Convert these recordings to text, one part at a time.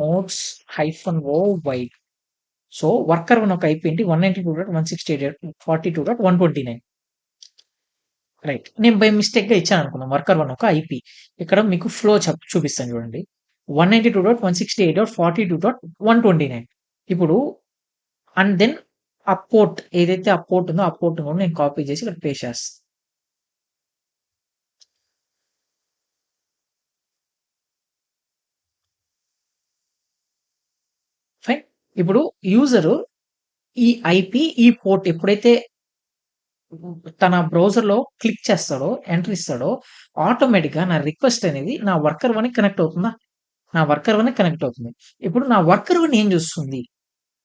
Notes -o wide. So, worker 1 ఒక IP ఏంటి 192.168.42.129. Right. నేను బై మిస్టేక్‌గా ఇచ్చాననుకుందాం. వర్కర్ 1 ఒక ఐపీ. ఇక్కడ మీకు ఫ్లో చూపిస్తాను చూడండి. 192.168.42.129. ఇప్పుడు అండ్ దెన్ ఆ పోర్ట్ ఏదైతే ఆ పోర్ట్ ఉందో ఆ పోర్ట్‌ని కూడా నేను కాపీ చేసి ఇక్కడ పేస్ట్ చేస్తా. ఫైన్. ఇప్పుడు యూజరు ఈ ఐపీ, ఈ పోర్ట్ ఎప్పుడైతే తన బ్రౌజర్‌లో క్లిక్ చేస్తాడో, ఎంటర్ ఇస్తాడో ఆటోమేటిక్‌గా నా రిక్వెస్ట్ అనేది నా వర్కర్ 1కి కనెక్ట్ అవుతుందా? నా వర్కర్ 1కి కనెక్ట్ అవుతుంది. ఇప్పుడు నా వర్కర్ 1 ఏం చూస్తుంది?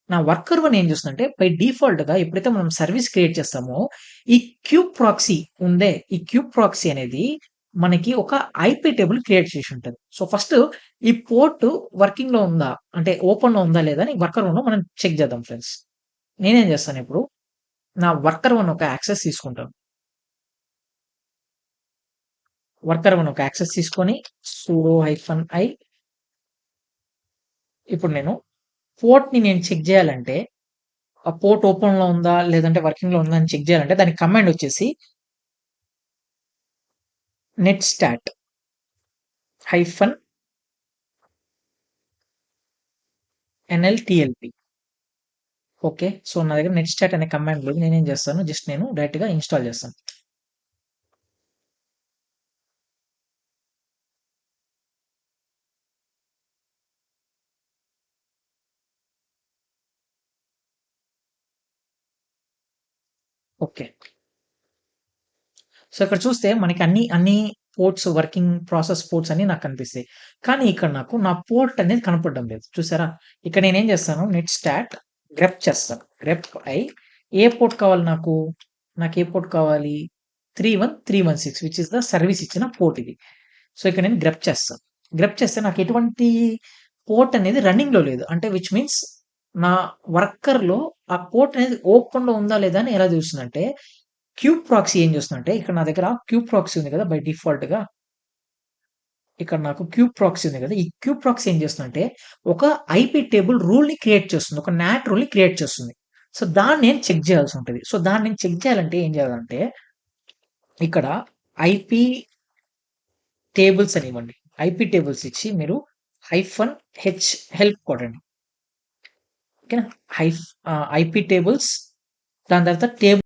నా వర్కర్ 1 ఏం చూస్తుందంటే బై డిఫాల్ట్‌గా ఎప్పుడైతే మనం సర్విస్ క్రియేట్ చేస్తామో, ఈ క్యూబ్ ప్రాక్సీ ఉందే, ఈ క్యూబ్ ప్రాక్సీ అనేది మనకి ఒక ఐపీ టేబుల్ క్రియేట్ చేసి ఉంటది. సో, ఫస్ట్ ఈ పోర్ట్ వర్కింగ్‌లో ఉందా? అంటే ఓపెన్‌లో ఉందా లేదా అని వర్కర్ 1 మనం చెక్ చేద్దాం ఫ్రెండ్స్. నేనేం చేస్తాను ఇప్పుడు నా వర్కర్ 1 ఒక యాక్సెస్ తీసుకుంటాను. వర్కర్ 1 ఒక యాక్సెస్ తీసుకొని sudo -i ఇప్పుడు నేను పోర్ట్‌ని నేను చెక్ చేయాలంటే, ఆ పోర్ట్ ఓపెన్‌లో ఉందా? లేదంటే వర్కింగ్‌లో ఉందా? అని చెక్ చేయాలంటే దానికి కమాండ్ వచ్చేసి netstat -nltlp. ఓకే. సో, నా దగ్గర netstat అనే కమాండ్ లేదు. నేనేం చేస్తాను జస్ట్ నేను డైరెక్ట్‌గా ఇన్‌స్టాల్ చేస్తాను. ఓకే. సో, ఇక్కడ చూస్తే మనకి అన్ని పోర్ట్స్ వర్కింగ్ ప్రాసెస్ పోర్ట్స్ అన్నీ నాకు కనిపిస్తాయి. కానీ ఇక్కడ నాకు నా పోర్ట్ అనేది కనపడడం లేదు. చూసారా? ఇక్కడ నేనేం చేస్తాను నెట్ స్టాట్ గ్రెప్ చేస్తాను. గ్రెప్ ఐ ఏ పోర్ట్ కావాలి నాకు? నాకు ఏ పోర్ట్ కావాలి? 31316 విచ్ ఈస్ ద సర్వీస్ ఇచ్చిన పోర్ట్ ఇది. సో, ఇక్కడ నేను గ్రెప్ చేస్తాను. గ్రెప్ చేస్తే నాకు ఎటువంటి పోర్ట్ అనేది రన్నింగ్‌లో లేదు. అంటే విచ్ మీన్స్ నా వర్కర్‌లో ఆ పోర్ట్ అనేది ఓపెన్‌లో ఉందా లేదా అని ఎలా తెలుస్తుందంటే క్యూబ్ ప్రాక్సీ ఏం చేస్తుందంటే, ఇక్కడ నా దగ్గర క్యూబ్ ప్రాక్సీ ఉంది కదా! బై డిఫాల్ట్‌గా ఇక్కడ నాకు క్యూబ్ ప్రాక్సీ ఉంది కదా! ఈ క్యూబ్ ప్రాక్సీ ఏం చేస్తుందంటే, ఒక ఐపీ టేబుల్ రూల్‌ని క్రియేట్ చేస్తుంది. ఒక నాట్ రూల్‌ని క్రియేట్ చేస్తుంది. సో, దాన్ని నేను చెక్ చేయాల్సి ఉంటది. సో, దాన్ని నేను చెక్ చేయాలంటే ఏం చేయాలంటే, ఇక్కడ ఐపీ టేబుల్స్ అని ఇవ్వండి. ఐపీ టేబుల్స్ ఇచ్చి మీరు -h హెల్ప్ కొట్టండి. ఓకేనా? ఐపీ టేబుల్స్ దాని తర్వాత టేబుల్